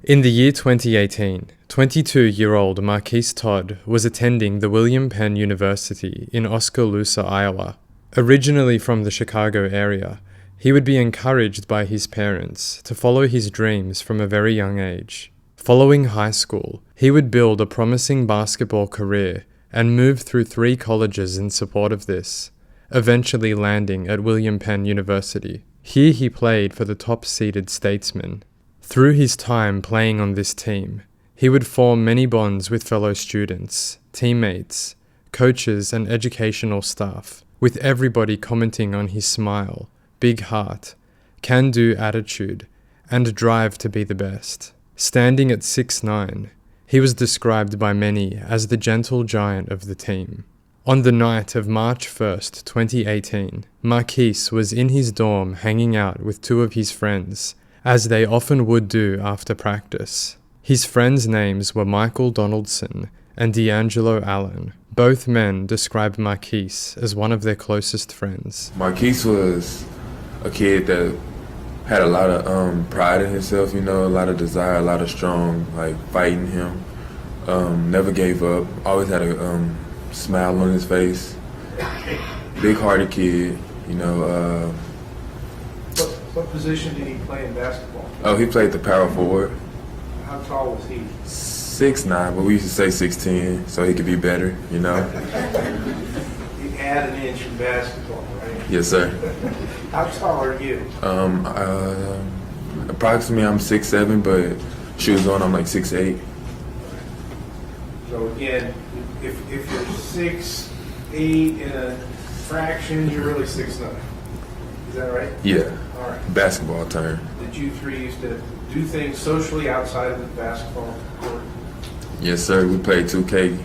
In the year 2018, 22-year-old Marquise Todd was attending the William Penn University in Oskaloosa, Iowa. Originally from the Chicago area, he would be encouraged by his parents to follow his dreams from a very young age. Following high school, he would build a promising basketball career and move through 3 colleges in support of this, eventually landing at William Penn University. Here he played for the top-seeded Statesmen. Through his time playing on this team, he would form many bonds with fellow students, teammates, coaches and educational staff, with everybody commenting on his smile, big heart, can-do attitude, and drive to be the best. Standing at 6'9", he was described by many as the gentle giant of the team. On the night of March 1st, 2018, Marquise was in his dorm hanging out with 2 of his friends, as they often would do after practice. His friends' names were Michael Donaldson and D'Angelo Allen. Both men described Marquise as one of their closest friends. Marquise was a kid that had a lot of pride in himself, a lot of desire, a lot of strong, fight in him. Never gave up, always had a smile on his face. Big-hearted kid, What position did he play in basketball? Oh, he played the power forward. How tall was he? 6'9", but we used to say 6'10", so he could be better, You add an inch in basketball, right? Yes, sir. How tall are you? Approximately I'm 6'7", but shoes on I'm like 6'8". So again, if you're 6'8" in a fraction, you're really 6'9". Is that right? Yeah. All right. Basketball term. Did you 3 used to do things socially outside of the basketball court? Yes, sir. We played 2K,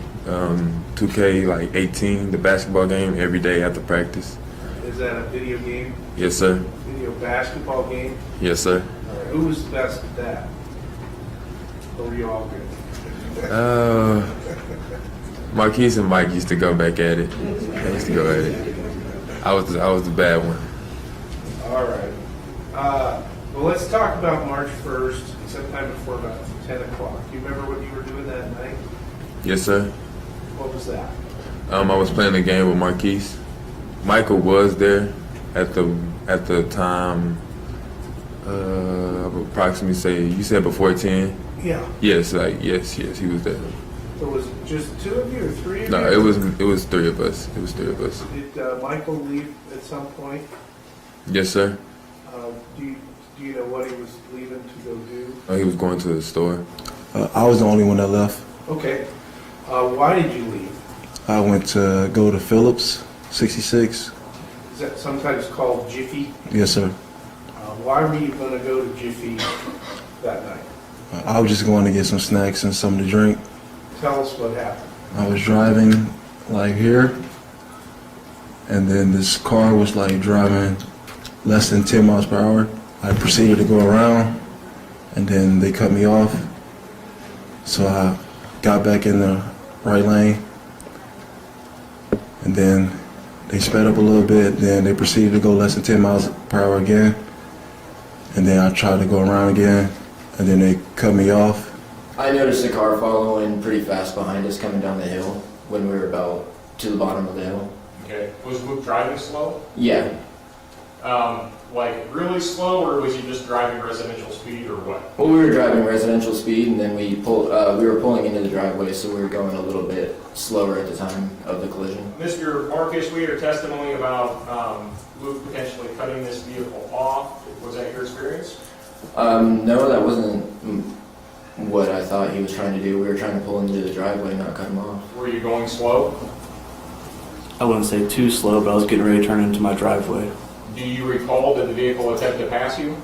2K 18, the basketball game, every day after practice. Is that a video game? Yes, sir. Video basketball game? Yes, sir. All right. Who was the best at that? Or were you all good? Marquise and Mike used to go back at it. They used to go at it. I was the bad one. All right. Well, let's talk about March 1st, sometime before about 10 o'clock. Do you remember what you were doing that night? Yes, sir. What was that? I was playing a game with Marquise. Michael was there at the time. Approximately, say, you said before 10. Yeah. Yes, yes, he was there. So was it just 2 of you or 3 of you? No, it was 3 of us. It was 3 of us. Did Michael leave at some point? Yes, sir. Do you know what he was leaving to go do? He was going to the store. I was the only one that left. Okay. Why did you leave? I went to go to Phillips, 66. Is that sometimes called Jiffy? Yes, sir. Why were you going to go to Jiffy that night? I was just going to get some snacks and something to drink. Tell us what happened. I was driving here, and then this car was driving less than 10 miles per hour. I proceeded to go around, and then they cut me off. So I got back in the right lane, and then they sped up a little bit. Then they proceeded to go less than 10 miles per hour again, and then I tried to go around again, and then they cut me off. I noticed a car following pretty fast behind us coming down the hill when we were about to the bottom of the hill. Okay. Was Luke driving slow? Yeah. Really slow, or was he just driving residential speed, or what? Well, we were driving residential speed, and then we were pulling into the driveway, so we were going a little bit slower at the time of the collision. Mr. Marcus, we heard testimony about Luke potentially cutting this vehicle off. Was that your experience? No, that wasn't what I thought he was trying to do. We were trying to pull into the driveway, not cut him off. Were you going slow? I wouldn't say too slow, but I was getting ready to turn into my driveway. Do you recall, did the vehicle attempt to pass you?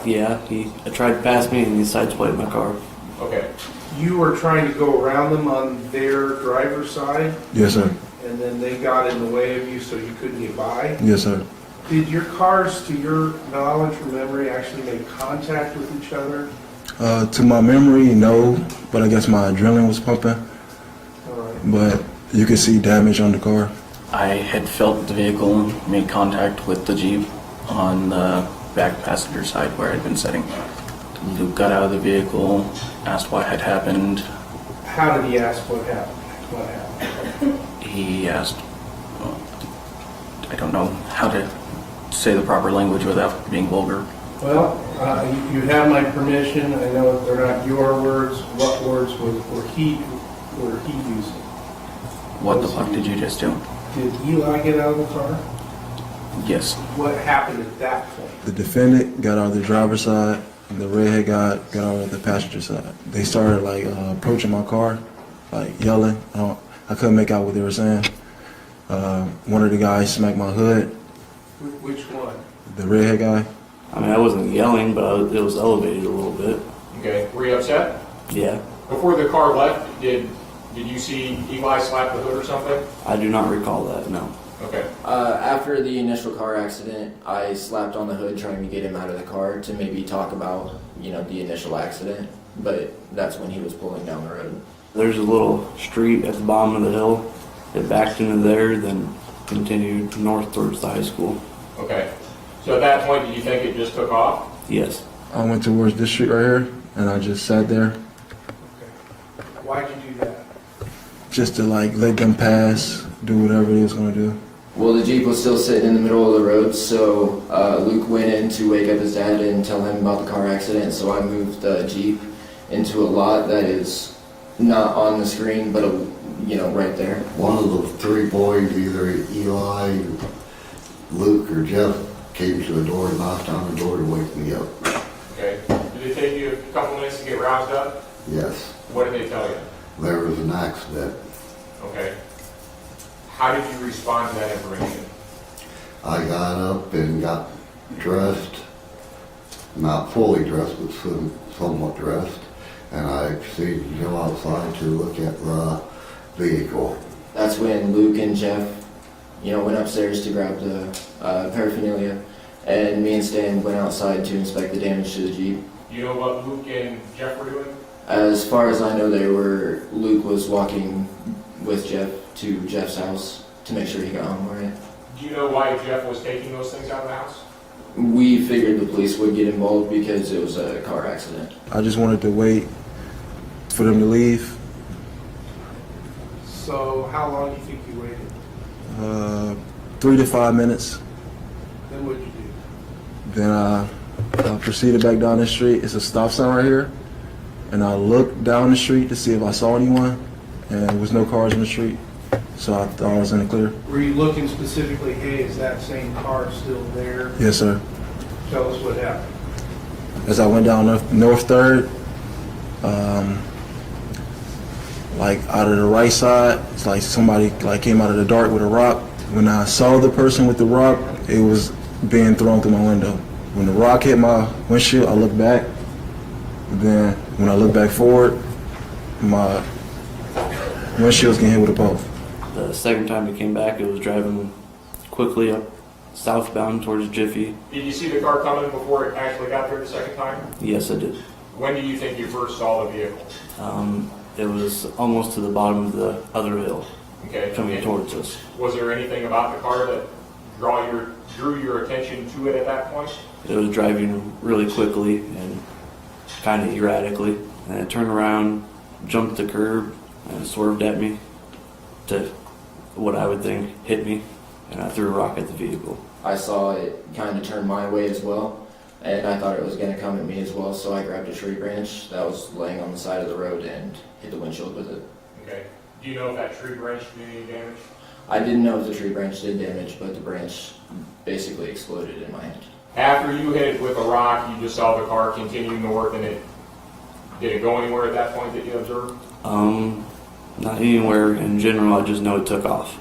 Yeah, he tried to pass me and he sideswiped my car. Okay. You were trying to go around them on their driver's side, Yes, sir. and then they got in the way of you so you couldn't get by? Yes, sir. Did your cars, to your knowledge or memory, actually make contact with each other? To my memory, no, but I guess my adrenaline was pumping. All right. But you could see damage on the car. I had felt the vehicle made contact with the Jeep on the back passenger side where I'd been sitting. Luke got out of the vehicle, asked what had happened. How did he ask what happened? What happened? He asked, I don't know how to say the proper language without being vulgar. Well, you have my permission. I know they're not your words. What words were he using? What the fuck did you just do? Did Eli get out of the car? Yes. What happened at that point? The defendant got out of the driver's side, and the redhead guy got out of the passenger side. They started like approaching my car, like yelling. I couldn't make out what they were saying. One of the guys smacked my hood. Which one? The redhead guy. I mean, I wasn't yelling, but it was elevated a little bit. Okay, were you upset? Yeah. Before the car left, did you see Eli slap the hood or something? I do not recall that, no. Okay. After the initial car accident, I slapped on the hood trying to get him out of the car to maybe talk about, the initial accident. But that's when he was pulling down the road. There's a little street at the bottom of the hill. It backed into there, then continued north towards the high school. Okay. So at that point, did you think it just took off? Yes. I went towards this street right here, and I just sat there Okay. Why'd you do that? just to like let them pass, do whatever they was gonna do. Well, the Jeep was still sitting in the middle of the road, so Luke went in to wake up his dad and tell him about the car accident. So I moved the Jeep into a lot that is not on the screen, but right there. One of the three boys, either Eli, Luke, or Jeff, came to the door and knocked on the door to wake me up. Okay. Did it take you a couple minutes to get roused up? Yes, What did they tell you? there was an accident. Okay. How did you respond to that information? I got up and got dressed, not fully dressed, but somewhat dressed, and I proceeded to go outside to look at the vehicle. That's when Luke and Jeff, went upstairs to grab the paraphernalia, and me and Stan went outside to inspect the damage to the Jeep. Do you know what Luke and Jeff were doing? As far as I know, Luke was walking with Jeff to Jeff's house to make sure he got home all right. Do you know why Jeff was taking those things out of the house? We figured the police would get involved because it was a car accident. I just wanted to wait for them to leave. So how long do you think you waited? 3 to 5 minutes. Then what'd you do? Then I proceeded back down the street. It's a stop sign right here. And I looked down the street to see if I saw anyone. And there was no cars in the street. So I thought I was in the clear. Were you looking specifically, hey, is that same car still there? Yes, sir. Tell us what happened. As I went down North 3rd, like out of the right side, it's like somebody like came out of the dark with a rock. When I saw the person with the rock, it was being thrown through my window. When the rock hit my windshield, I looked back. Then when I looked back forward, my windshield's getting hit with a pole. The second time he came back, it was driving quickly up southbound towards Jiffy. Did you see the car coming before it actually got there the second time? Yes, I did. When do you think you first saw the vehicle? It was almost to the bottom of the other hill, Okay. coming And towards us. was there anything about the car that drew your attention to it at that point? It was driving really quickly and kind of erratically. And it turned around, jumped the curb, and swerved at me to what I would think hit me, and I threw a rock at the vehicle. I saw it kind of turn my way as well, and I thought it was going to come at me as well, so I grabbed a tree branch that was laying on the side of the road and hit the windshield with it. Okay. Do you know if that tree branch did any damage? I didn't know if the tree branch did damage, but the branch basically exploded in my hand. After you hit it with a rock, you just saw the car continue north, and did it go anywhere at that point that you observed? Not anywhere in general, I just know it took off.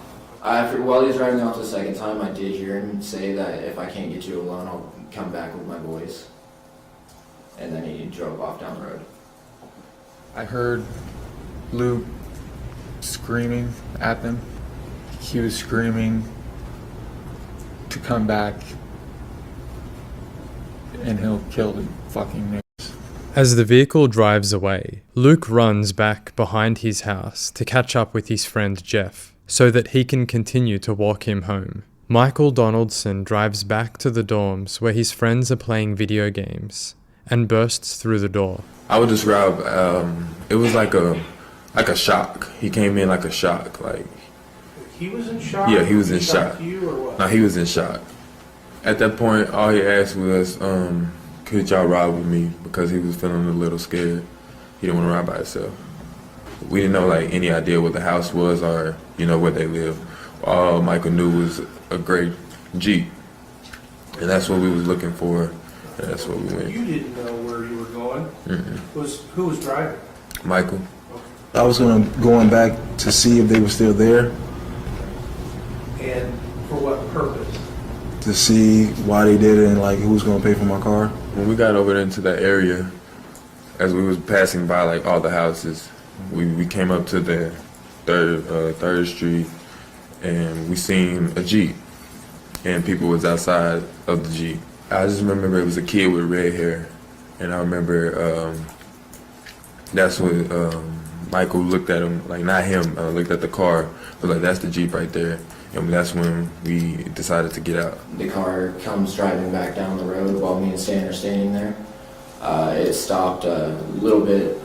While he was driving off the second time, I did hear him say that if I can't get you alone, I'll come back with my boys. And then he drove off down the road. I heard Luke screaming at them. He was screaming to come back and he'll kill the fucking niggas. As the vehicle drives away, Luke runs back behind his house to catch up with his friend Jeff, so that he can continue to walk him home. Michael Donaldson drives back to the dorms where his friends are playing video games and bursts through the door. I would describe, it was like a shock. He came in like a shock, like. He was in shock? Yeah, he was in shock. You or what? No, he was in shock. At that point, all he asked was, could y'all ride with me? Because he was feeling a little scared. He didn't want to ride by himself. We didn't know like any idea what the house was or, you know, where they lived. All Michael knew was a great Jeep. And that's what we was looking for. And that's what we went. You didn't know where you were going? Mm-mm. Who was driving? Michael. I was going back to see if they were still there, And for what purpose? to see why they did it and like who was going to pay for my car. When we got over into that area, as we was passing by like all the houses, we came up to the third street, and we seen a Jeep, and people was outside of the Jeep. I just remember it was a kid with red hair, and I remember that's when Michael looked at him, like not him, looked at the car, but like that's the Jeep right there, and that's when we decided to get out. The car comes driving back down the road while me and Stan are standing there. It stopped a little bit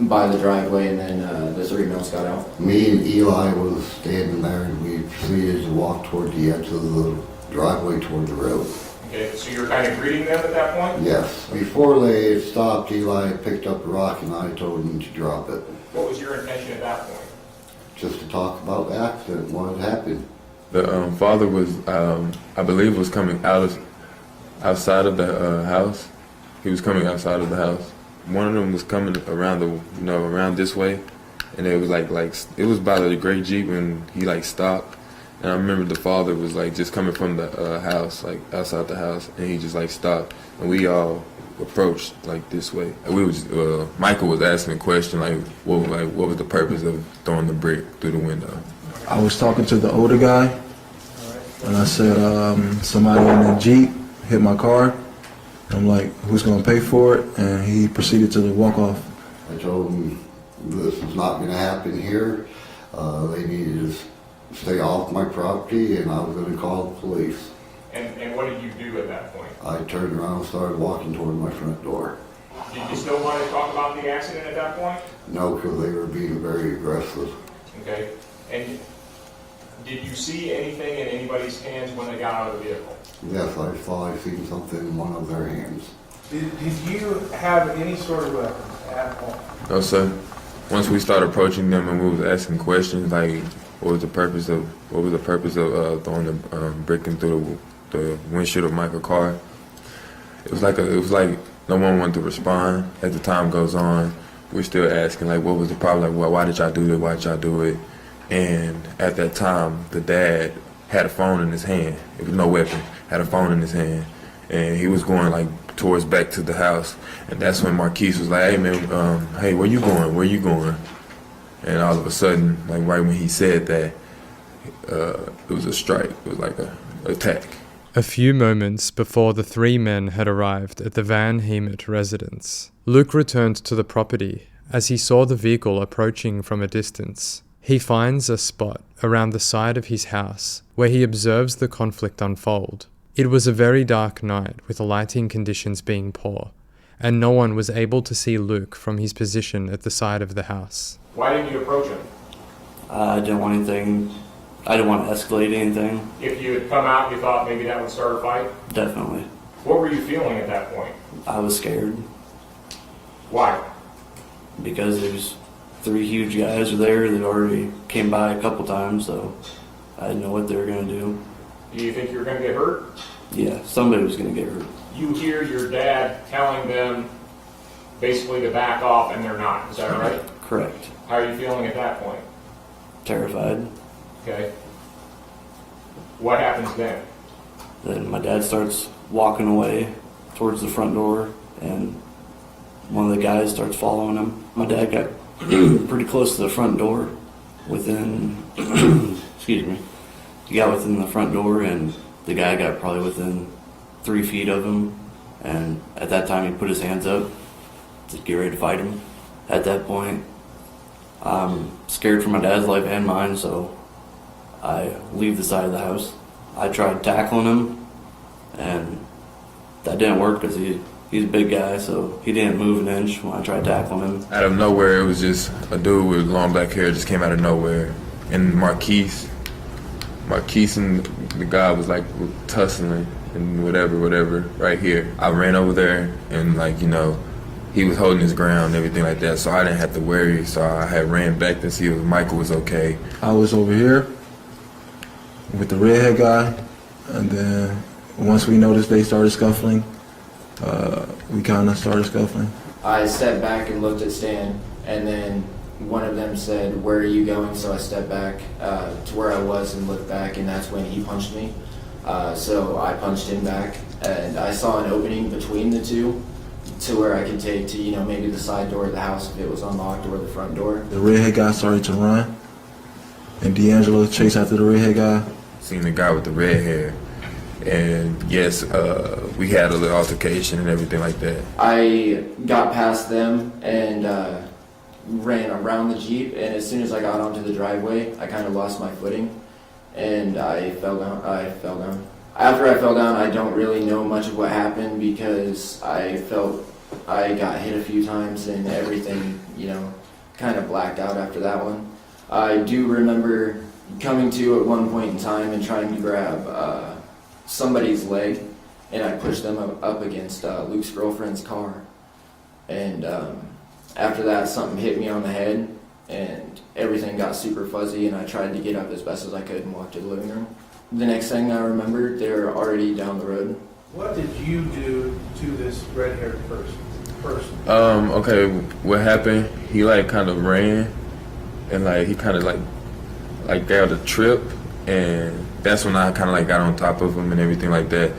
by the driveway, and then the three males got out. Me and Eli was standing there, and we proceeded to walk toward the edge of the driveway toward the road. Okay, so you were kind of greeting them at that point? Yes. Before they stopped, Eli picked up a rock, and I told him to drop it. What was your intention at that point? Just to talk about the accident, what had happened. The father was, I believe, was coming outside of the house. He was coming outside of the house. One of them was coming around around this way, and it was like it was by the gray Jeep, and he like stopped. And I remember the father was like just coming from the house, like outside the house, and he just like stopped, and we all approached like this way. And we was Michael was asking a question like what was the purpose of throwing the brick through the window? I was talking to the older guy, and I said somebody in the Jeep hit my car. I'm like, who's going to pay for it? And he proceeded to walk off. I told him this is not going to happen here. They needed to stay off my property, and I was going to call the police. And what did you do at that point? I turned around and started walking toward my front door. Did you still want to talk about the accident at that point? No, because they were being very aggressive. Okay. And did you see anything in anybody's hands when they got out of the vehicle? Yes, I thought I seen something in one of their hands. Did you have any sort of weapons at all? No, sir. Once we started approaching them and we was asking questions like, what was the purpose of throwing the brick through the windshield of Michael's car? It was like no one wanted to respond. As the time goes on, we're still asking like, what was the problem? Like, why did y'all do it? Why did y'all do it? And at that time, the dad had a phone in his hand. It was no weapon. Had a phone in his hand, and he was going like towards back to the house. And that's when Marquise was like, "Hey man, hey, where you going? Where you going?" And all of a sudden, like right when he said that, it was a strike. It was like a attack. A few moments before the three men had arrived at the Van Hemert residence, Luke returned to the property as he saw the vehicle approaching from a distance. He finds a spot around the side of his house where he observes the conflict unfold. It was a very dark night with the lighting conditions being poor, and no one was able to see Luke from his position at the side of the house. Why didn't you approach him? I didn't want anything. I didn't want to escalate anything. If you had come out, you thought maybe that would start a fight? Definitely. What were you feeling at that point? I was scared Why? because there's three huge guys there that already came by a couple times, so I didn't know what they were going to do. Do you think you were going to get hurt? Yeah, somebody was going to get hurt. You hear your dad telling them basically to back off, and they're not. Is that right? Correct. How are you feeling at that point? Terrified. Okay. What happens then? Then my dad starts walking away towards the front door, and one of the guys starts following him. My dad got pretty close to the front door, within, excuse me, he got within the front door, and the guy got probably within 3 feet of him, and at that time he put his hands up to get ready to fight him. At that point, I'm scared for my dad's life and mine, so I leave the side of the house. I tried tackling him, and that didn't work because he's a big guy, so he didn't move an inch when I tried tackling him. Out of nowhere, it was just a dude with long black hair just came out of nowhere. And Marquise and the guy was like tussling and whatever, right here. I ran over there and like, you know, he was holding his ground and everything like that, so I didn't have to worry. So I had ran back to see if Michael was okay. I was over here with the redhead guy, and then once we noticed they started scuffling, we kind of started scuffling. I stepped back and looked at Stan, and then one of them said, "Where are you going?" So I stepped back to where I was and looked back, and that's when he punched me. So I punched him back, and I saw an opening between the two to where I could take to, you know, maybe the side door of the house if it was unlocked, or the front door. The redhead guy started to run, and D'Angelo chased after the redhead guy. Seen the guy with the red hair, and yes, we had a little altercation and everything like that. I got past them and ran around the Jeep, and as soon as I got onto the driveway, I kind of lost my footing, and I fell down. After I fell down, I don't really know much of what happened because I felt I got hit a few times and everything, you know, kind of blacked out after that one. I do remember coming to at one point in time and trying to grab somebody's leg, and I pushed them up against Luke's girlfriend's car. And after that, something hit me on the head, and everything got super fuzzy, and I tried to get up as best as I could and walk to the living room. The next thing I remembered, they were already down the road. What did you do to this red-haired person? Okay, what happened, he like kind of ran, and like he kind of like got a trip, and that's when I kind of like got on top of him and everything like that.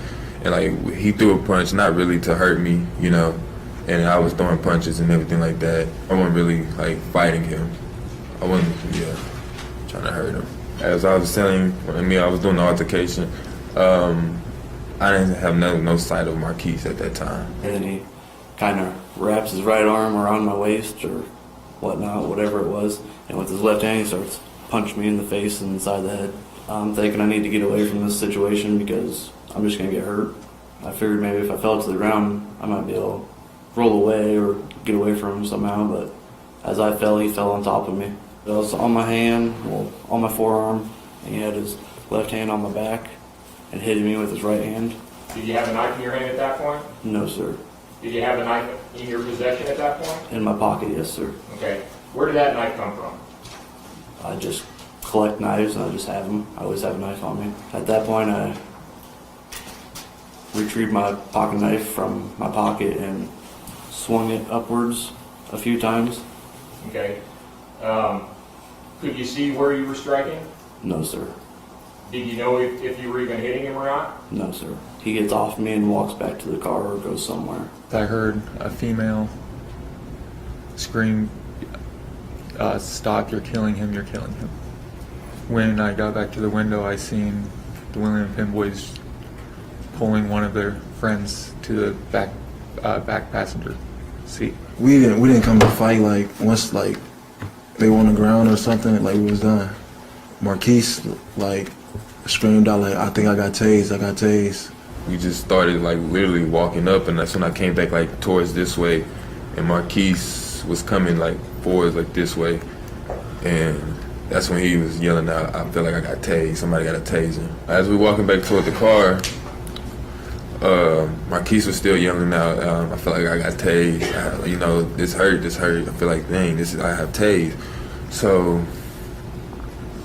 And like he threw a punch, not really to hurt me, you know, and I was throwing punches and everything like that. I wasn't really like fighting him. I wasn't, trying to hurt him. As I was telling I was doing the altercation, I didn't have no sight of Marquise at that time. And then he kind of wraps his right arm around my waist or whatnot, whatever it was, and with his left hand he starts punching me in the face and the side of the head. I'm thinking I need to get away from this situation because I'm just going to get hurt. I figured maybe if I fell to the ground, I might be able to roll away or get away from him somehow, but as I fell, he fell on top of me. I was on my hand, on my forearm, and he had his left hand on my back and hit me with his right hand. Did you have a knife in your hand at that point? No, sir. Did you have a knife in your possession at that point? In my pocket, yes, sir. Okay. Where did that knife come from? I just collect knives and I just have them. I always have a knife on me. At that point, I retrieved my pocket knife from my pocket and swung it upwards a few times. Okay. Could you see where you were striking? No, sir. Did you know if you were even hitting him or not? No, sir. He gets off me and walks back to the car or goes somewhere. I heard a female scream, "Stop, you're killing him, you're killing him." When I got back to the window, I seen the William Penn boys pulling one of their friends to the back passenger seat. We didn't come to fight. Like once like they were on the ground or something, like we was done. Marquise like screamed out like, "I think I got tased, I got tased." We just started like literally walking up, and that's when I came back like towards this way, and Marquise was coming like forwards like this way, and that's when he was yelling out, "I feel like I got tased, somebody got a taser." As we walking back toward the car, Marquise was still yelling out, "I feel like I got tased, this hurt, I feel like, dang, I have tased." So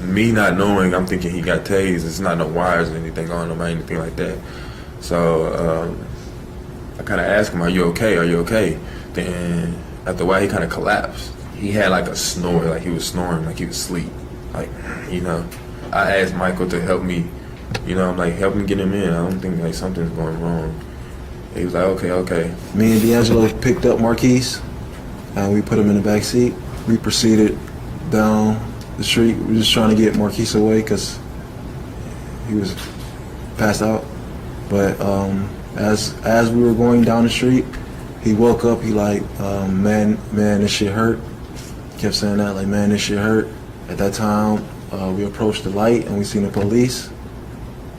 me not knowing, I'm thinking he got tased, it's not no wires or anything on him or anything like that. So I kind of asked him, are you okay? Then after a while he kind of collapsed. He had like a snore, like he was snoring, like he was asleep. Like, I asked Michael to help me, I'm like, help me get him in. I don't think like something's going wrong. He was like, okay. Me and D'Angelo picked up Marquise, and we put him in the back seat. We proceeded down the street. We were just trying to get Marquise away because he was passed out. But as we were going down the street, he woke up. He like, man, this shit hurt. Kept saying that, like, man, this shit hurt. At that time, we approached the light and we seen the police.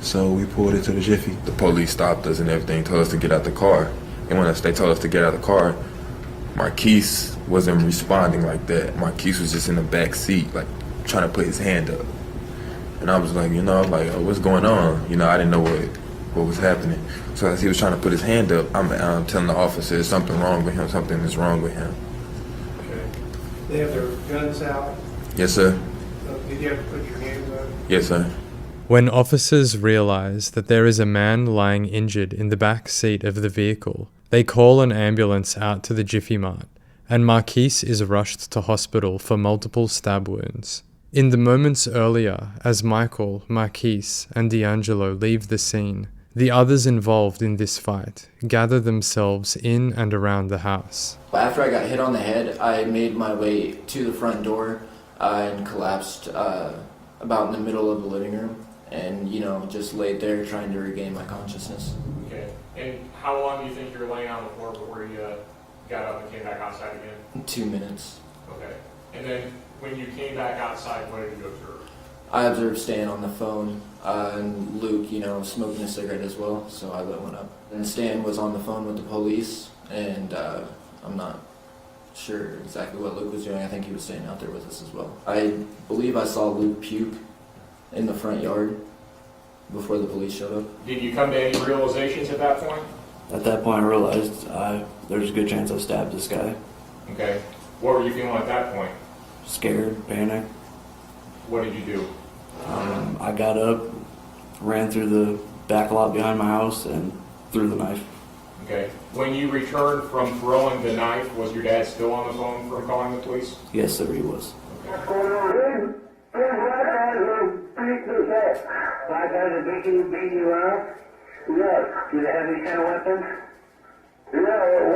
So we pulled into the Jiffy. The police stopped us and everything, told us to get out the car. And when they told us to get out of the car, Marquise wasn't responding like that. Marquise was just in the back seat, like trying to put his hand up. And I was like, oh, what's going on? I didn't know what was happening. So as he was trying to put his hand up, I'm telling the officer something wrong with him, something is wrong with him. Okay. They have their guns out. Yes, sir. Did you have to put your hands up? Yes, sir. When officers realize that there is a man lying injured in the back seat of the vehicle, they call an ambulance out to the Jiffy Mart, and Marquise is rushed to hospital for multiple stab wounds. In the moments earlier, as Michael, Marquise, and D'Angelo leave the scene, the others involved in this fight gather themselves in and around the house. After I got hit on the head, I made my way to the front door and collapsed about in the middle of the living room and, just laid there trying to regain my consciousness. Okay. And how long do you think you were laying on the floor before you got up and came back outside again? 2 minutes. Okay. And then when you came back outside, what did you observe? I observed Stan on the phone and Luke, smoking a cigarette as well, so I lit one up. And Stan was on the phone with the police, and I'm not sure exactly what Luke was doing. I think he was staying out there with us as well. I believe I saw Luke puke in the front yard before the police showed up. Did you come to any realizations at that point? At that point, I realized there's a good chance I stabbed this guy. Okay. What were you feeling at that point? Scared, panicked. What did you do? I got up, ran through the back lot behind my house, and threw the knife. Okay. When you returned from throwing the knife, was your dad still on the phone from calling the police? Yes, sir, he was. What's going on? Black guys are beating us up. Black guys are beating you up? Yes. Do they have any kind of weapons? Yeah,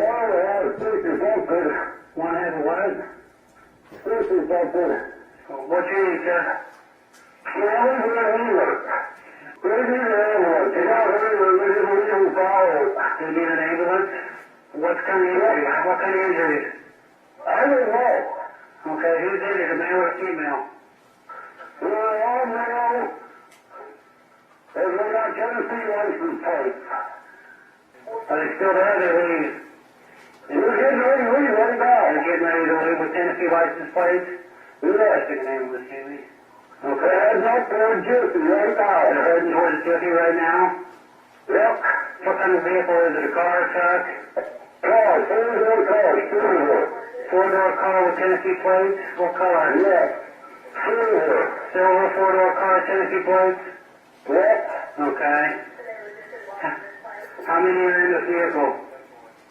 one has a pistol open. One has a what? Pistol open. What's your age, sir? Yeah, we're going to Hemert. We're going to ambulance. They got hurt. We're going to follow. They need an ambulance? What kind of injuries? What kind of injuries? I don't know. Okay, who's in it, a male or a female? We're all male. And we got Tennessee license plates. Are they still there? They're leaving. We're getting ready to leave right now. They're getting ready to leave with Tennessee license plates? Who's that? Take an ambulance, Jamie. Okay, heading up towards Jiffy right now. They're heading towards Jiffy right now? Yep. What kind of vehicle is it? A car, a truck? Car, four-door car, four-door. Four-door car with Tennessee plates? What color? Yes. Silver. Silver four-door car, Tennessee plates? Yep. Okay. How many are in the vehicle?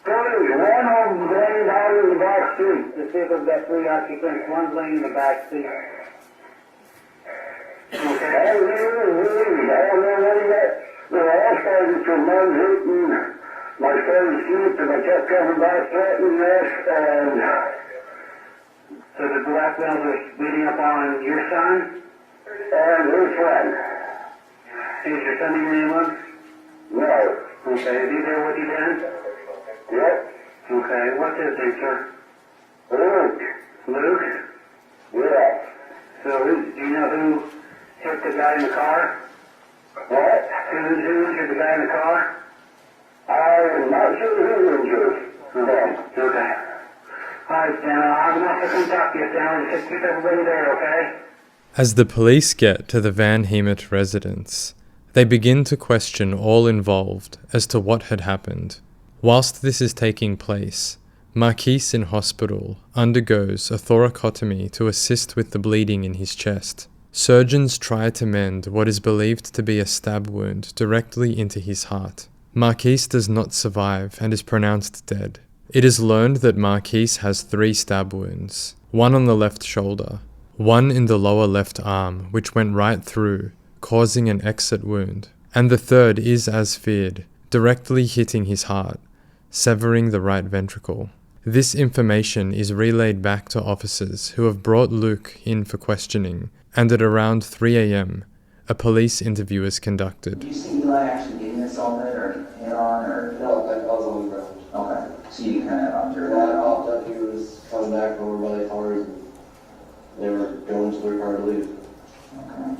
Three. One of them laying out in the back seat. This vehicle's got 3 occupants. One's laying in the back seat. Okay. All I started from one hitting my son's jeep and I kept coming back threatening this and so the black males are beating up on your son and his friend. Is your son in the ambulance? No. Okay, is he there with you then? Yep. Okay, what's his name, sir? Luke. Luke? Yeah. So do you know who hit the guy in the car? What? Who injured the guy in the car? I'm not sure who injured. Okay. All right, Stan, I'm not going to talk to you, Stan. Just keep everybody there, okay? As the police get to the Van Hemert residence, they begin to question all involved as to what had happened. Whilst this is taking place, Marquise in hospital undergoes a thoracotomy to assist with the bleeding in his chest. Surgeons try to mend what is believed to be a stab wound directly into his heart. Marquise does not survive and is pronounced dead. It is learned that Marquise has 3 stab wounds, one on the left shoulder, one in the lower left arm which went right through, causing an exit wound, and the third is as feared, directly hitting his heart, severing the right ventricle. This information is relayed back to officers who have brought Luke in for questioning, and at around 3 a.m., a police interview is conducted. Did you see Eli actually getting assaulted or hit on or? No, that was on the ground. Okay, so you kind of observed Yeah, I that. popped up, he was coming back over by the cars and they were going to their car to leave. Okay.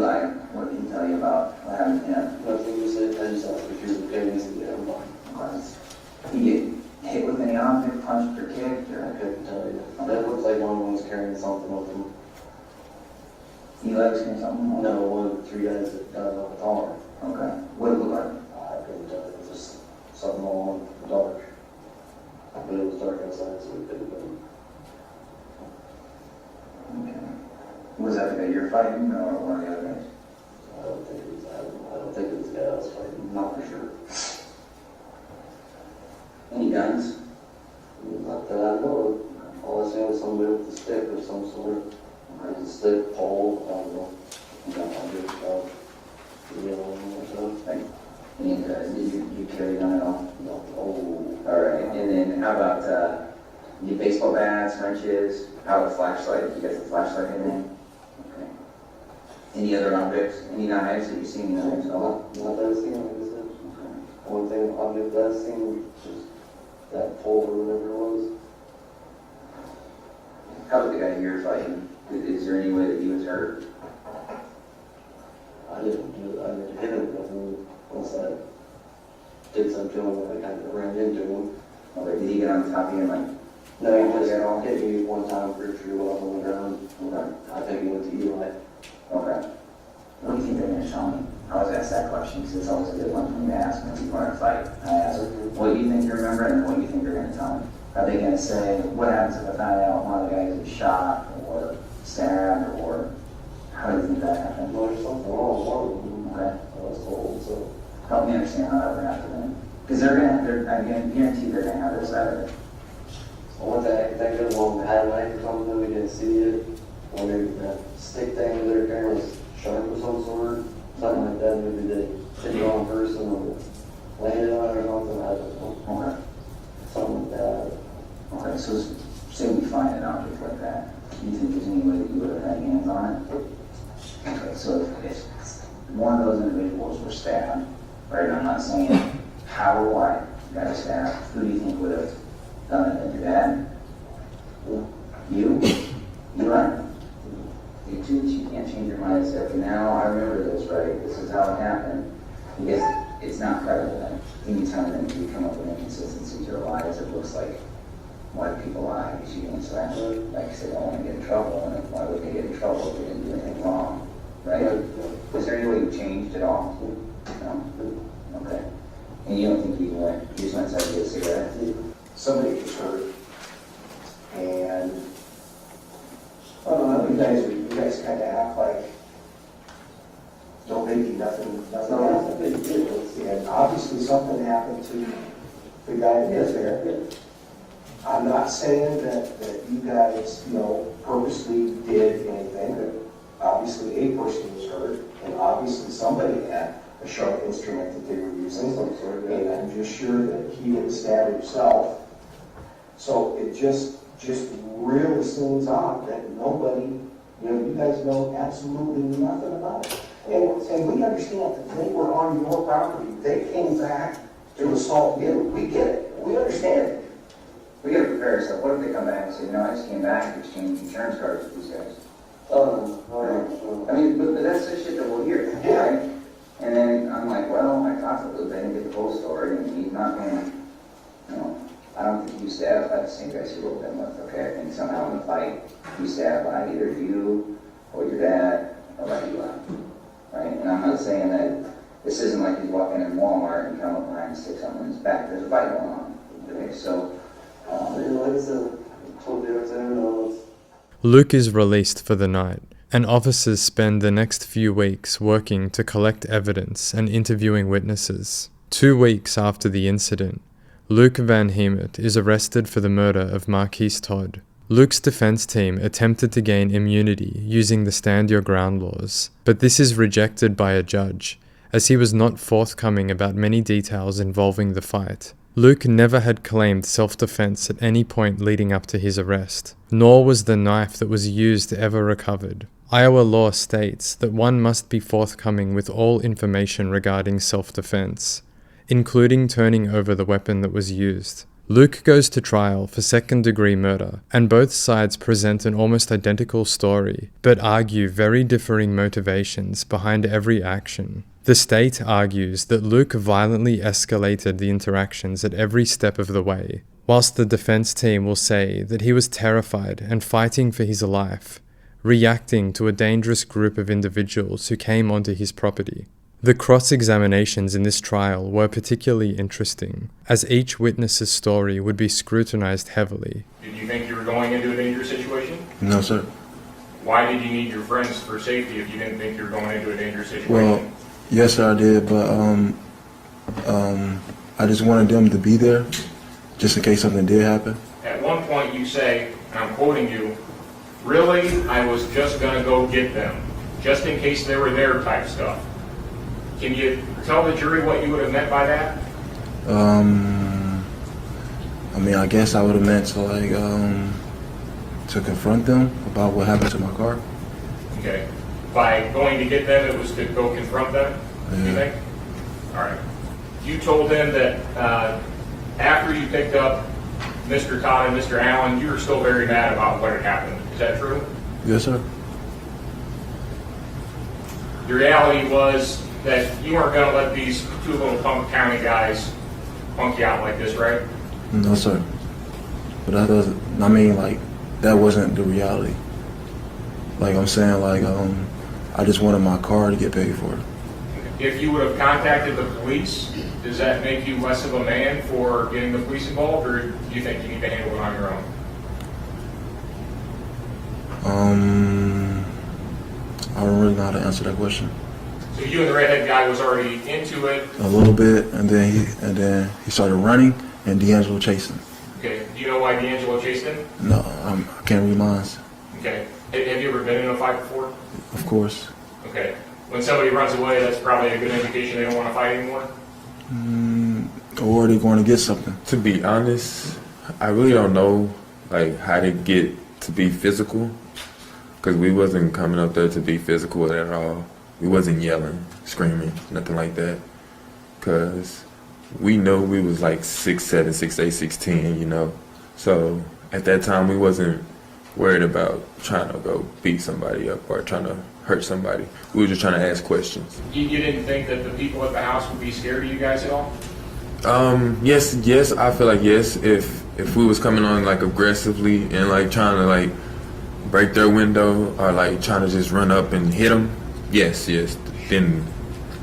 Eli, what did he tell you about what happened to him? Nothing to say, I just asked if he was okay, and he said, yeah, I'm fine. Did he get hit with any object, punched or kicked? I Or couldn't tell you. That looked like one of them was carrying something with him. Eli was carrying something? No, one of the three guys that got up the taller. Okay. What did it look like? I couldn't tell you. It was just something all in the dark. But it was dark outside, so it could have been. Okay. Was that the guy you're fighting or one of the other guys? I don't think it was the guy I was fighting, not for sure. Any guns? Not that I know of. All I seen was somebody with a stick of some sort. There's a stick, pole, I don't know. Or something. And did you carry a gun at all? No. Oh. All right. And then how about you baseball bats, wrenches? How about a flashlight? You got the flashlight in there? Okay. Any other objects? Any knives? Have you seen any knives at all? Not that I've seen, like I said. One thing, object that I've seen was just that pole or whatever it was. How about the guy you're fighting? Is there any way that he was hurt? I didn't hit him with nothing unless I did something to him and I kind of ran into him. Okay. Did he get on top of you and like? No, he just hit me one time for sure while I was on the ground. Okay. I think he went to Eli. Okay. What do you think they're going to show me? I always ask that question because it's always a good one for me to ask when people are in a fight. I ask, what do you think you remember and what do you think they're going to tell me? Are they going to say, what happens if I find out one of the guys is shot or stabbed or how do you think that happened? Well, there's something wrong with one of them. Okay. I was told, so. Help me understand how that would happen. Because I guarantee they're going to have their side of it. I went to think of one highlight or something, we didn't see it. Or maybe that stick thing that they're carrying was sharp of some sort, something like that. Maybe they hit the wrong person or landed on it or something, I don't know. Okay. Something like that. Okay, so say we find an object like that. Do you think there's any way that you would have had hands on it? Okay, so if one of those individuals were stabbed, right, I'm not saying how or why got a stabbed, who do you think would have done it? Your dad? You? You right? You can't change your mind and say, okay, now I remember this, right? This is how it happened. Because it's not credible then. Anytime that you come up with inconsistencies or lies, it looks like why do people lie? Because you didn't say, like they don't want to get in trouble. And why would they get in trouble if they didn't do anything wrong? Right? Was there any way you changed at all? No? Okay. And you don't think you just went inside to get a cigarette? Somebody gets hurt, and I don't know, you guys kind of act like no biggie, nothing happened. And obviously something happened to the guy that is there. I'm not saying that you guys, purposely did anything, but obviously a person was hurt, and obviously somebody had a sharp instrument that they were using, and I'm just sure that he didn't stab himself. So it just really seems odd that nobody, you guys know absolutely nothing about it. And we understand that they were on your property. They came back to assault you. We get it. We understand it. We gotta prepare ourselves. What if they come back and say, I just came back to exchange insurance cards with these guys? I mean, but that's the shit that we'll hear, right? And then I'm like, well, I talked to Luke, I didn't get the whole story, and he's not going to, I don't think you stabbed by the same guys you wrote them with, okay? I think somehow in the fight, you stabbed by either you or your dad or by Eli, right? And I'm not saying that this isn't like he's walking in Walmart and come up behind and stick something in his back. There's a fight going on, okay? So, like I said, I told you everything. Luke is released for the night, and officers spend the next few weeks working to collect evidence and interviewing witnesses. 2 weeks after the incident, Luke Van Hemert is arrested for the murder of Marquise Todd. Luke's defense team attempted to gain immunity using the Stand Your Ground laws, but this is rejected by a judge, as he was not forthcoming about many details involving the fight. Luke never had claimed self-defense at any point leading up to his arrest, nor was the knife that was used ever recovered. Iowa law states that one must be forthcoming with all information regarding self-defense, including turning over the weapon that was used. Luke goes to trial for second-degree murder, and both sides present an almost identical story, but argue very differing motivations behind every action. The state argues that Luke violently escalated the interactions at every step of the way, whilst the defense team will say that he was terrified and fighting for his life, reacting to a dangerous group of individuals who came onto his property. The cross-examinations in this trial were particularly interesting, as each witness's story would be scrutinized heavily. Did you think you were going into a dangerous situation? No, sir. Why did you need your friends for safety if you didn't think you were going into a dangerous situation? Well, yes, sir, I did, but I just wanted them to be there, just in case something did happen. At one point you say, and I'm quoting you, "Really, I was just going to go get them, just in case they were there" type stuff. Can you tell the jury what you would have meant by that? I mean, I guess I would have meant to, like, to confront them about what happened to my car. Okay. By going to get them, it was to go confront them, you think? All right. You told them that after you picked up Mr. Todd and Mr. Allen, you were still very mad about what had happened. Is that true? Yes, sir. The reality was that you weren't going to let these two little punk county guys punk you out like this, right? No, sir. But that doesn't, I mean, like, that wasn't the reality. Like I'm saying, like, I just wanted my car to get paid for. If you would have contacted the police, does that make you less of a man for getting the police involved, or do you think you need to handle it on your own? I don't really know how to answer that question. So you and the redhead guy was already into it. A little bit, and then he started running, and D'Angelo chased him. Okay. Do you know why D'Angelo chased him? No, I can't read minds. Okay. Have you ever been in a fight before? Of course. Okay. When somebody runs away, that's probably a good indication they don't want to fight anymore. Or they're going to get something. To be honest, I really don't know like how to get to be physical, because we wasn't coming up there to be physical at all. We wasn't yelling, screaming, nothing like that, because we know we was like 6'7", 6'8", 6'10", you know. So at that time, we wasn't worried about trying to go beat somebody up or trying to hurt somebody. We were just trying to ask questions. You didn't think that the people at the house would be scared of you guys at all? Yes, I feel like yes. If we was coming on like aggressively and like trying to like break their window or like trying to just run up and hit them, yes, then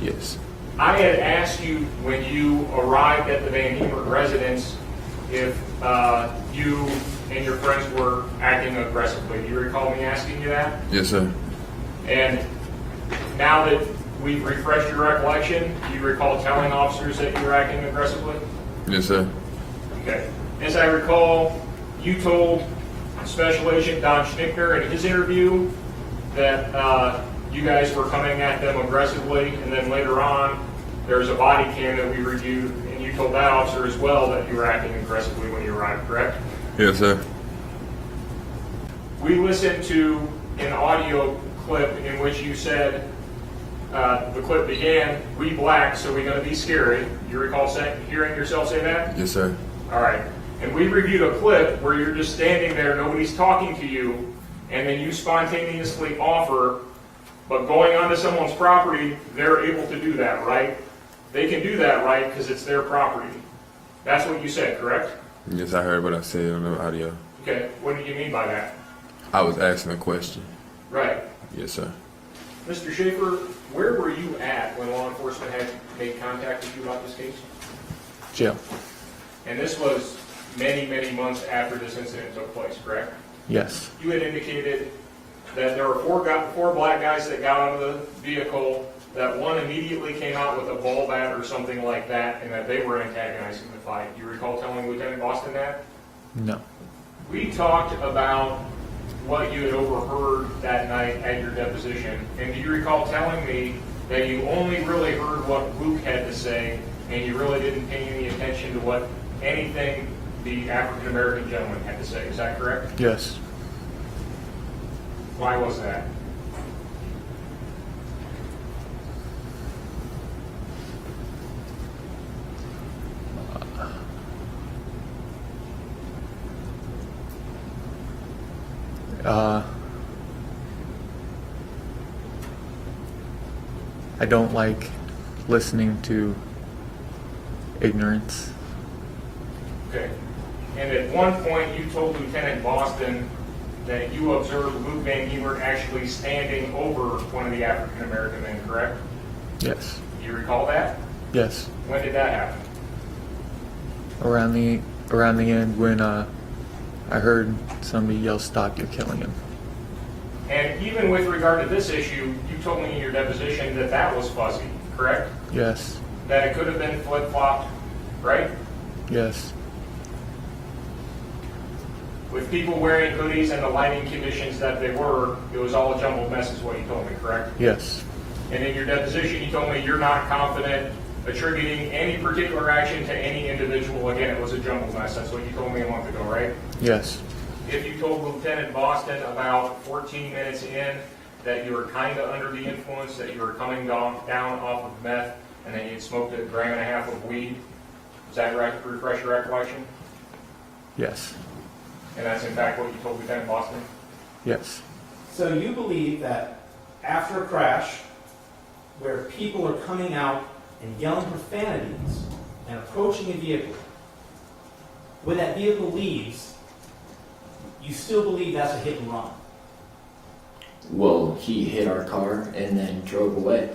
yes. I had asked you when you arrived at the Van Hemert residence if you and your friends were acting aggressively. Do you recall me asking you that? Yes, sir. And now that we've refreshed your recollection, do you recall telling officers that you were acting aggressively? Yes, sir. Okay. As I recall, you told Special Agent Don Schnickner in his interview that you guys were coming at them aggressively, and then later on, there's a body cam that we reviewed, and you told that officer as well that you were acting aggressively when you arrived, correct? Yes, sir. We listened to an audio clip in which you said, the clip began, "We black, so we're going to be scary." You recall hearing yourself say that? Yes, sir. All right. And we reviewed a clip where you're just standing there, nobody's talking to you, and then you spontaneously offer, but going onto someone's property, they're able to do that, right? They can do that, right, because it's their property. That's what you said, correct? Yes, I heard what I said on the audio. Okay. What did you mean by that? I was asking a question. Right. Yes, sir. Mr. Schaefer, where were you at when law enforcement had made contact with you about this case? Jail. And this was many, many months after this incident took place, correct? Yes. You had indicated that there were four black guys that got out of the vehicle, that one immediately came out with a ball bat or something like that, and that they were antagonizing the fight. Do you recall telling Lieutenant Boston that? No. We talked about what you had overheard that night at your deposition, and do you recall telling me that you only really heard what Luke had to say, and you really didn't pay any attention to what anything the African American gentleman had to say? Is that correct? Yes. Why was that? I don't like listening to ignorance. Okay. And at one point, you told Lieutenant Boston that you observed Luke Van Hemert actually standing over one of the African American men, correct? Yes. Do you recall that? Yes. When did that happen? Around the end when I heard somebody yell, "Stop, you're killing him." And even with regard to this issue, you told me in your deposition that that was fuzzy, correct? Yes. That it could have been flip-flopped, right? Yes. With people wearing hoodies and the lighting conditions that they were, it was all a jumbled mess is what you told me, correct? Yes. And in your deposition, you told me you're not confident attributing any particular action to any individual. Again, it was a jumbled mess. That's what you told me a month ago, right? Yes. If you told Lieutenant Boston about 14 minutes in that you were kind of under the influence, that you were coming down off of meth, and that you had smoked 1.5 grams of weed, does that refresh your recollection? Yes. And that's in fact what you told Lieutenant Boston? Yes. So you believe that after a crash, where people are coming out and yelling profanities and approaching a vehicle, when that vehicle leaves, you still believe that's a hit and run? Well, he hit our car and then drove away.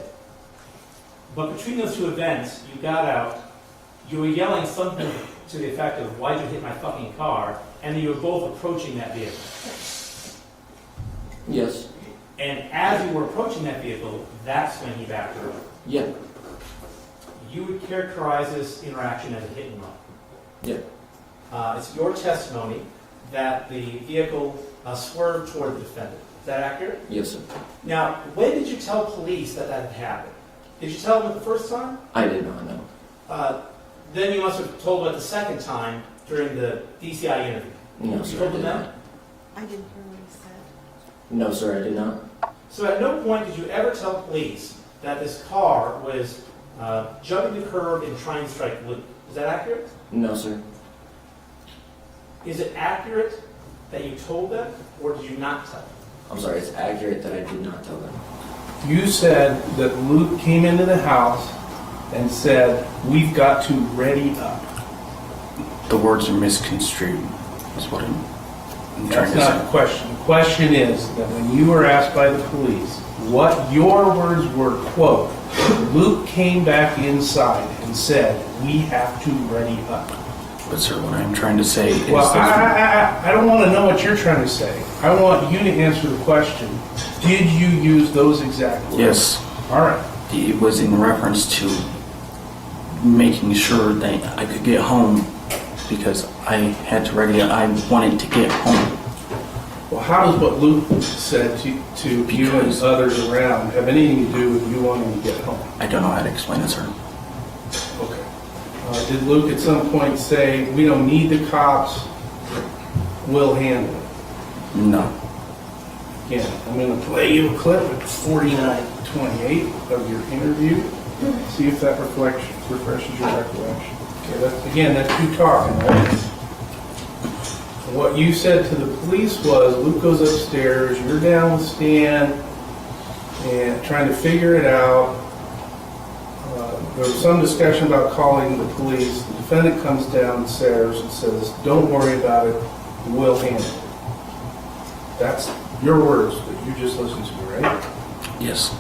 But between those two events, you got out, you were yelling something to the effect of, "Why'd you hit my fucking car?" And you were both approaching that vehicle. Yes. And as you were approaching that vehicle, that's when he backed her up. Yeah. You would characterize this interaction as a hit and run. Yeah. It's your testimony that the vehicle swerved toward the defendant. Is that accurate? Yes, sir. Now, when did you tell police that that had happened? Did you tell them the first time? I did not know. Then you must have told them the second time during the DCI interview. No, You sir. told I them did that? not. I didn't hear what he said. No, sir, I did not. So at no point did you ever tell police that this car was jumping the curb and trying to strike Luke. Is that accurate? No, sir. Is it accurate that you told them, or did you not tell them? I'm sorry, it's accurate that I did not tell them. You said that Luke came into the house and said, "We've got to ready up." The words are misconstrued. That's what I'm trying That's to not say. the question. The question is that when you were asked by the police what your words were, quote, Luke came back inside and said, "We have to ready up." But sir, what I'm trying to say is Well, that I don't want to know what you're trying to say. I want you to answer the question. Did you use those exact words? yes, All right. it was in reference to making sure that I could get home because I had to ready up. I wanted to get home. Well, how does what Luke said to you and Because- others around have anything to do with you wanting to get home? I don't know how to explain it, sir. Okay. Did Luke at some point say, "We don't need the cops, we'll handle it"? No. Again, I'm going to play you a clip at 49:28 of your interview. See if that refreshes your recollection. Okay, that's you talking, right? What you said to the police was, Luke goes upstairs, you're down with Stan, and trying to figure it out. There was some discussion about calling the police. The defendant comes downstairs and says, "Don't worry about it, we'll handle it." That's your words that you just listened to, right? Yes.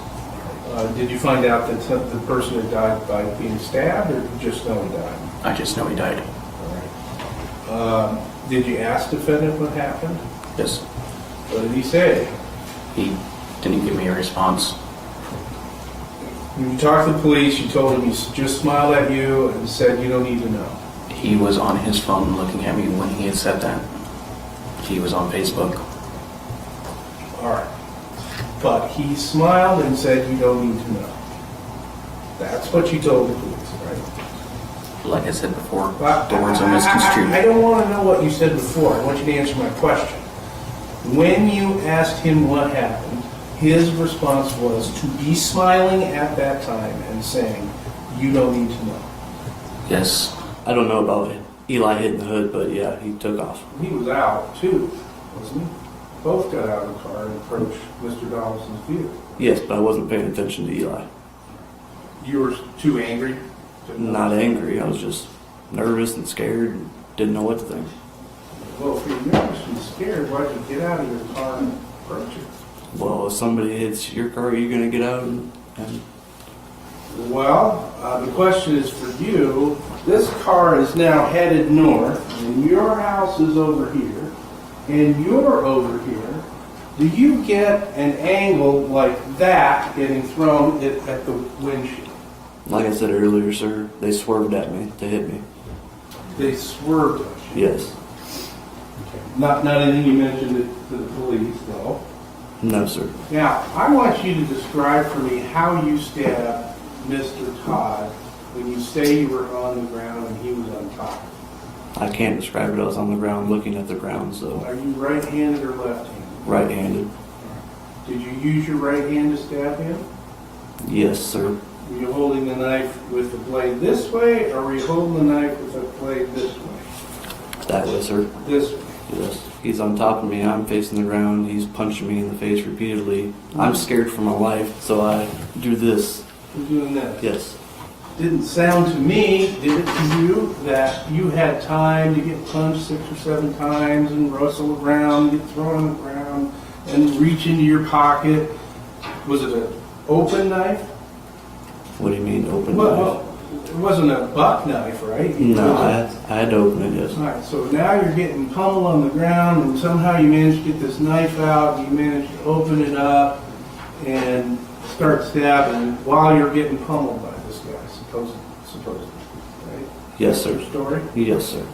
Did you find out that the person had died by being stabbed, or did you just know he died? I just know he died. All right. Did you ask the defendant what happened? Yes. What did he say? He didn't give me a response. When you talked to the police, you told him he just smiled at you and said, "You don't need to know." He was on his phone looking at me when he had said that. He was on Facebook. All right. But he smiled and said, "You don't need to know." That's what you told the police, right? Like I said before, Well, the words are misconstrued. I don't want to know what you said before. I want you to answer my question. When you asked him what happened, his response was to be smiling at that time and saying, "You don't need to know." Yes. I don't know about Eli hitting the hood, but yeah, he took off. He was out too, wasn't he? both got out of the car and approached Mr. Donaldson's vehicle. Yes, but I wasn't paying attention to Eli. You were too angry? Not angry, I was just nervous and scared and didn't know what to think. Well, if you're nervous and scared, why'd you get out of your car and approach it? Well, if somebody hits your car, are you going to get out and Well, the question is for you. This car is now headed north, and your house is over here, and you're over here. Do you get an angle like that getting thrown at the windshield? Like I said earlier, sir, they swerved at me to hit me. They swerved at you? Yes. Not anything you mentioned to the police, though? No, sir. Now, I want you to describe for me how you stabbed Mr. Todd when you say you were on the ground and he was on top. I can't describe it. I was on the ground looking at the ground, so. Are you right-handed or left-handed? Right-handed. Did you use your right hand to stab him? Yes, sir. Were you holding the knife with the blade this way, or were you holding the knife with the blade this way? That way, sir. This way? Yes. He's on top of me. I'm facing the ground. He's punching me in the face repeatedly. I'm scared for my life, so I do this. You're doing this? Yes. Didn't sound to me, did it to you, that you had time to get punched 6 or 7 times and wrestle around, get thrown on the ground, and reach into your pocket? Was it an open knife? What do you mean, open Well, knife? it wasn't a buck knife, right? No, I had to open it, yes. All right, so now you're getting pummeled on the ground, and somehow you managed to get this knife out, and you managed to open it up and start stabbing while you're getting pummeled by this guy, supposedly, right? Yes, sir. Your story? Yes, sir.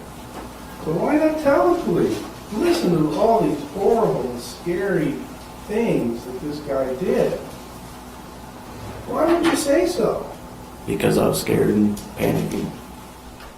So why not tell the police? Listen to all these horrible and scary things that this guy did. Why didn't you say so? Because I was scared and panicking.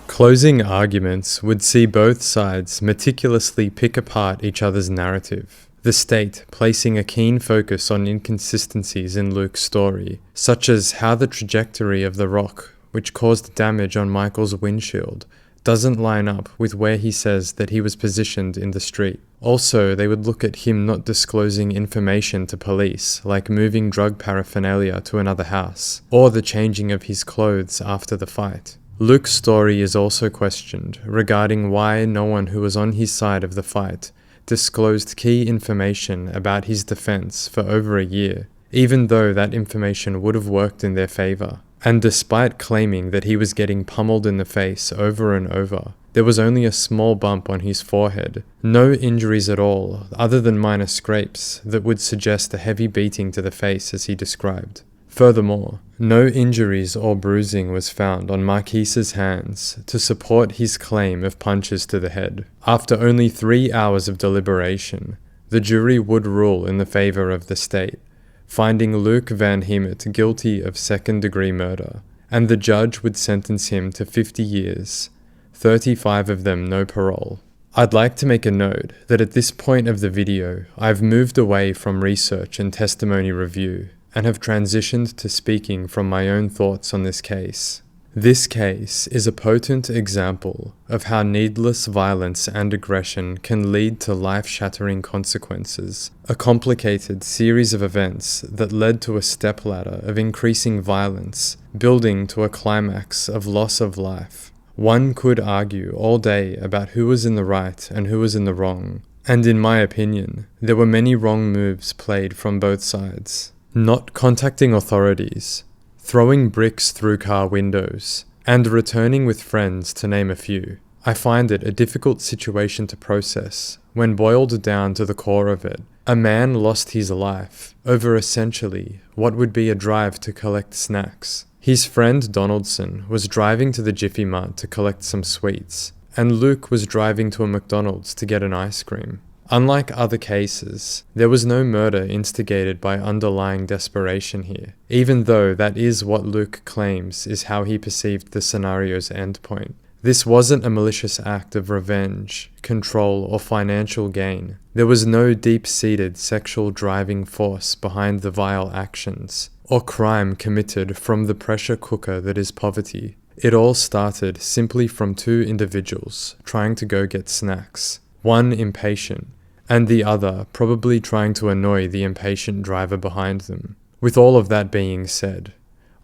Closing arguments would see both sides meticulously pick apart each other's narrative, the state placing a keen focus on inconsistencies in Luke's story, such as how the trajectory of the rock, which caused damage on Michael's windshield, doesn't line up with where he says that he was positioned in the street. Also, they would look at him not disclosing information to police, like moving drug paraphernalia to another house, or the changing of his clothes after the fight. Luke's story is also questioned regarding why no one who was on his side of the fight disclosed key information about his defense for over a year, even though that information would have worked in their favor. And despite claiming that he was getting pummeled in the face over and over, there was only a small bump on his forehead, no injuries at all other than minor scrapes that would suggest a heavy beating to the face as he described. Furthermore, no injuries or bruising was found on Marquise's hands to support his claim of punches to the head. After only 3 hours of deliberation, the jury would rule in the favor of the state, finding Luke Van Hemert guilty of second-degree murder, and the judge would sentence him to 50 years, 35 of them no parole. I'd like to make a note that at this point of the video, I've moved away from research and testimony review, and have transitioned to speaking from my own thoughts on this case. This case is a potent example of how needless violence and aggression can lead to life-shattering consequences, a complicated series of events that led to a stepladder of increasing violence, building to a climax of loss of life. One could argue all day about who was in the right and who was in the wrong, and in my opinion, there were many wrong moves played from both sides. Not contacting authorities, throwing bricks through car windows, and returning with friends, to name a few. I find it a difficult situation to process when boiled down to the core of it. A man lost his life over essentially what would be a drive to collect snacks. His friend Donaldson was driving to the Jiffy Mart to collect some sweets, and Luke was driving to a McDonald's to get an ice cream. Unlike other cases, there was no murder instigated by underlying desperation here, even though that is what Luke claims is how he perceived the scenario's endpoint. This wasn't a malicious act of revenge, control, or financial gain. There was no deep-seated sexual driving force behind the vile actions, or crime committed from the pressure cooker that is poverty. It all started simply from two individuals trying to go get snacks, one impatient, and the other probably trying to annoy the impatient driver behind them. With all of that being said,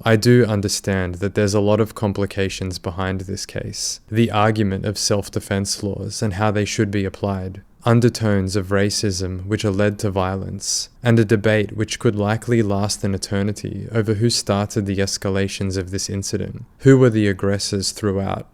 I do understand that there's a lot of complications behind this case. The argument of self-defense laws and how they should be applied, undertones of racism which are led to violence, and a debate which could likely last an eternity over who started the escalations of this incident, who were the aggressors throughout,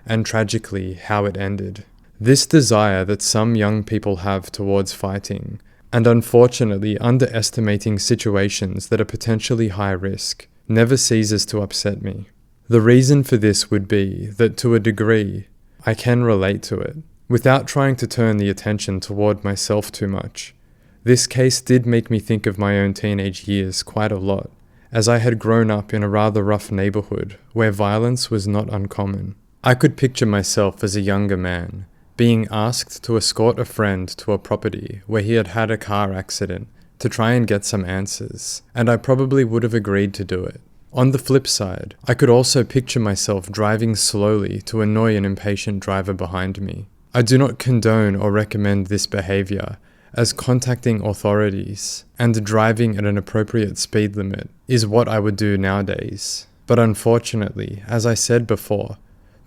and tragically how it ended. This desire that some young people have towards fighting, and unfortunately underestimating situations that are potentially high risk, never ceases to upset me. The reason for this would be that to a degree, I can relate to it. Without trying to turn the attention toward myself too much, this case did make me think of my own teenage years quite a lot, as I had grown up in a rather rough neighborhood where violence was not uncommon. I could picture myself as a younger man, being asked to escort a friend to a property where he had had a car accident to try and get some answers, and I probably would have agreed to do it. On the flip side, I could also picture myself driving slowly to annoy an impatient driver behind me. I do not condone or recommend this behavior, as contacting authorities and driving at an appropriate speed limit is what I would do nowadays. But unfortunately, as I said before,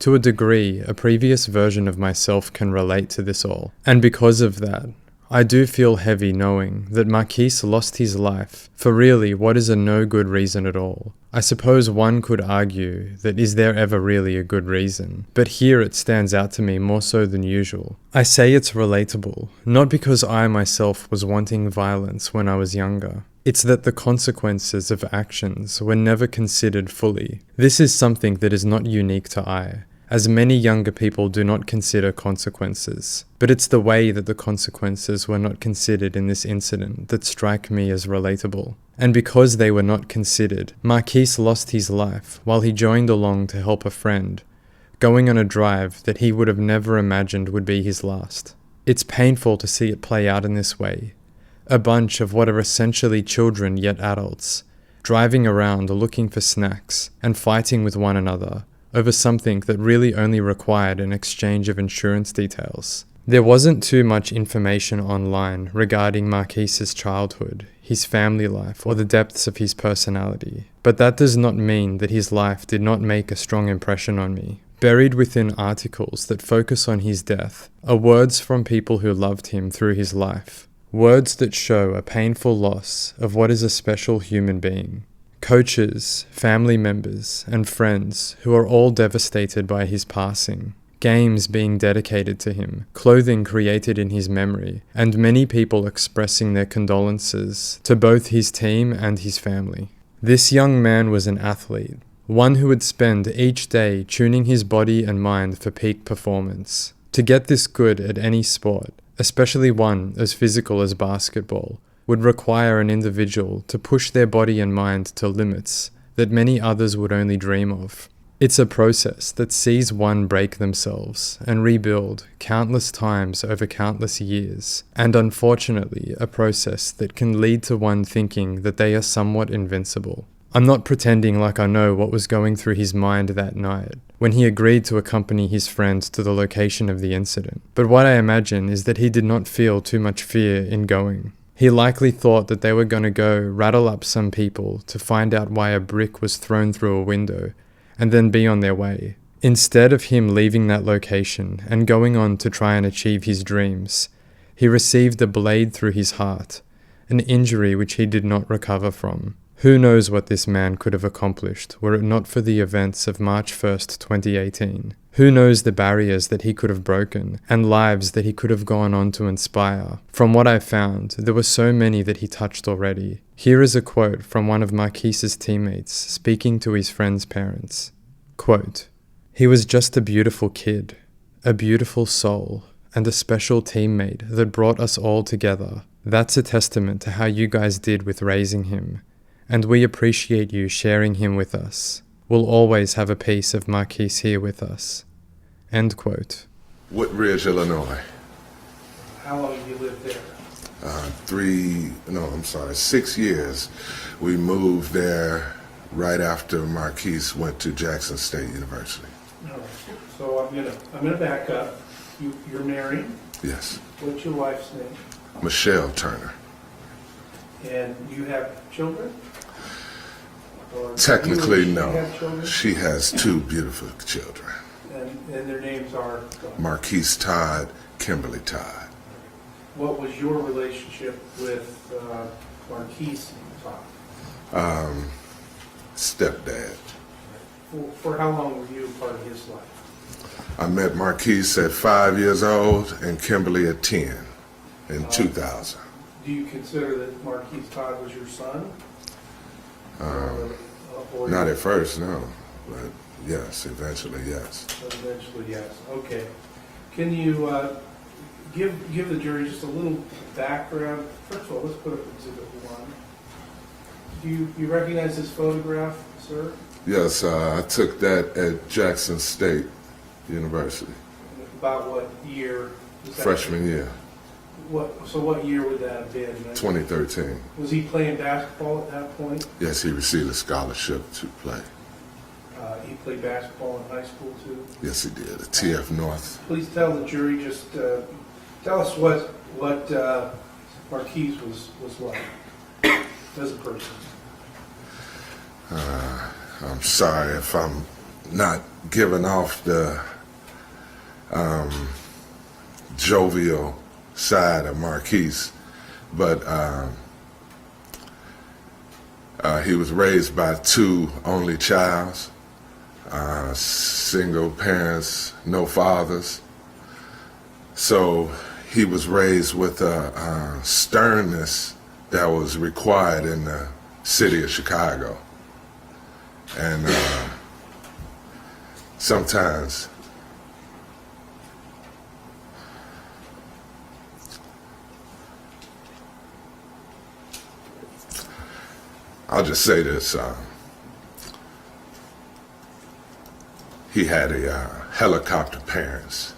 to a degree, a previous version of myself can relate to this all. And because of that, I do feel heavy knowing that Marquise lost his life for really what is a no good reason at all. I suppose one could argue that is there ever really a good reason, but here it stands out to me more so than usual. I say it's relatable, not because I myself was wanting violence when I was younger. It's that the consequences of actions were never considered fully. This is something that is not unique to I, as many younger people do not consider consequences. But it's the way that the consequences were not considered in this incident that strike me as relatable. And because they were not considered, Marquise lost his life while he joined along to help a friend, going on a drive that he would have never imagined would be his last. It's painful to see it play out in this way. A bunch of what are essentially children yet adults, driving around looking for snacks and fighting with one another over something that really only required an exchange of insurance details. There wasn't too much information online regarding Marquise's childhood, his family life, or the depths of his personality, but that does not mean that his life did not make a strong impression on me. Buried within articles that focus on his death are words from people who loved him through his life, words that show a painful loss of what is a special human being. Coaches, family members, and friends who are all devastated by his passing. Games being dedicated to him, clothing created in his memory, and many people expressing their condolences to both his team and his family. This young man was an athlete, one who would spend each day tuning his body and mind for peak performance. To get this good at any sport, especially one as physical as basketball, would require an individual to push their body and mind to limits that many others would only dream of. It's a process that sees one break themselves and rebuild countless times over countless years, and unfortunately a process that can lead to one thinking that they are somewhat invincible. I'm not pretending like I know what was going through his mind that night when he agreed to accompany his friend to the location of the incident, but what I imagine is that he did not feel too much fear in going. He likely thought that they were going to go rattle up some people to find out why a brick was thrown through a window and then be on their way. Instead of him leaving that location and going on to try and achieve his dreams, he received a blade through his heart, an injury which he did not recover from. Who knows what this man could have accomplished were it not for the events of March 1st, 2018. Who knows the barriers that he could have broken and lives that he could have gone on to inspire. From what I found, there were so many that he touched already. Here is a quote from one of Marquise's teammates speaking to his friend's parents. Quote, "He was just a beautiful kid, a beautiful soul, and a special teammate that brought us all together. That's a testament to how you guys did with raising him, and we appreciate you sharing him with us. We'll always have a piece of Marquise here with us." End quote. Woodridge, Illinois. How long have you lived there? 6 years. We moved there right after Marquise went to Jackson State University. All right. So I'm gonna back up. You're married? Yes. What's your wife's name? Michelle Turner. And you have children? Or Technically, you no. have children? She has 2 beautiful children. And their names are? Marquise Todd, Kimberly Todd. What was your relationship with Marquise Todd? Stepdad. For how long were you a part of his life? I met Marquise at 5 years old and Kimberly at 10 in 2000. Do you consider that Marquise Todd was your son? Or Not at first, no. But yes, eventually, yes. Eventually, yes. Okay. Can you give the jury just a little background? First of all, let's put up Exhibit 1. Do you recognize this photograph, sir? Yes, I took that at Jackson State University. About what year? Freshman year, So what year would that have been? 2013. Was he playing basketball at that point? Yes, he received a scholarship to play. He played basketball in high school too? Yes, he did, at TF North. Please tell the jury, just tell us what Marquise was like as a person. I'm sorry if I'm not giving off the jovial side of Marquise, but he was raised by 2 only childs, single parents, no fathers. So he was raised with a sternness that was required in the city of Chicago. And sometimes I'll just say this, he had a helicopter parents.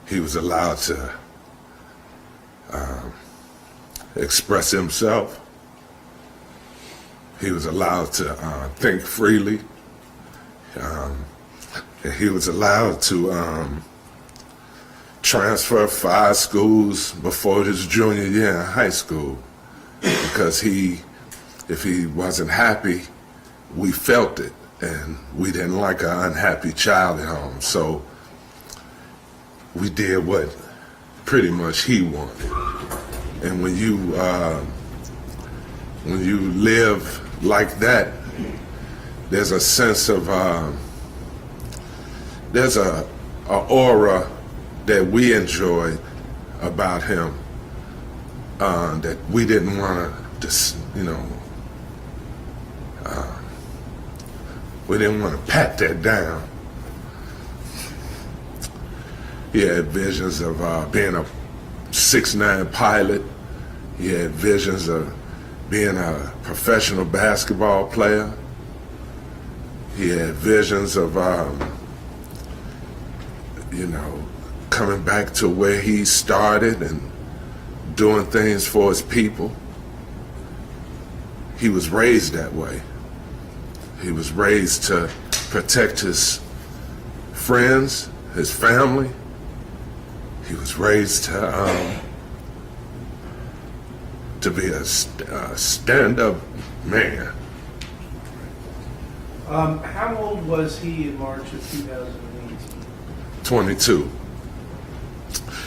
He was allowed to express himself. He was allowed to think freely. He was allowed to transfer 5 schools before his junior year in high school, because if he wasn't happy, we felt it, and we didn't like an unhappy child at home. So we did what pretty much he wanted. And when you live like that, there's a sense of there's a aura that we enjoyed about him that we didn't want to, we didn't want to pat that down. He had visions of being a 6'9" pilot. He had visions of being a professional basketball player. He had visions of, coming back to where he started and doing things for his people. He was raised that way. He was raised to protect his friends, his family. He was raised to be a stand-up man. How old was he in March of 2018? 22.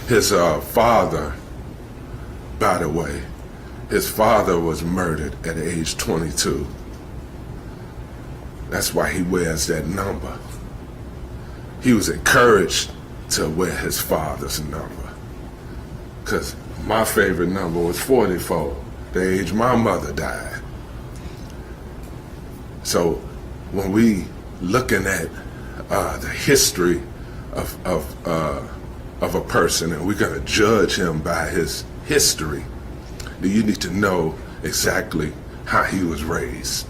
His father, by the way, his father was murdered at age 22. That's why he wears that number. He was encouraged to wear his father's number, because my favorite number was 44, the age my mother died. So when we looking at the history of a person, and we're going to judge him by his history, then you need to know exactly how he was raised.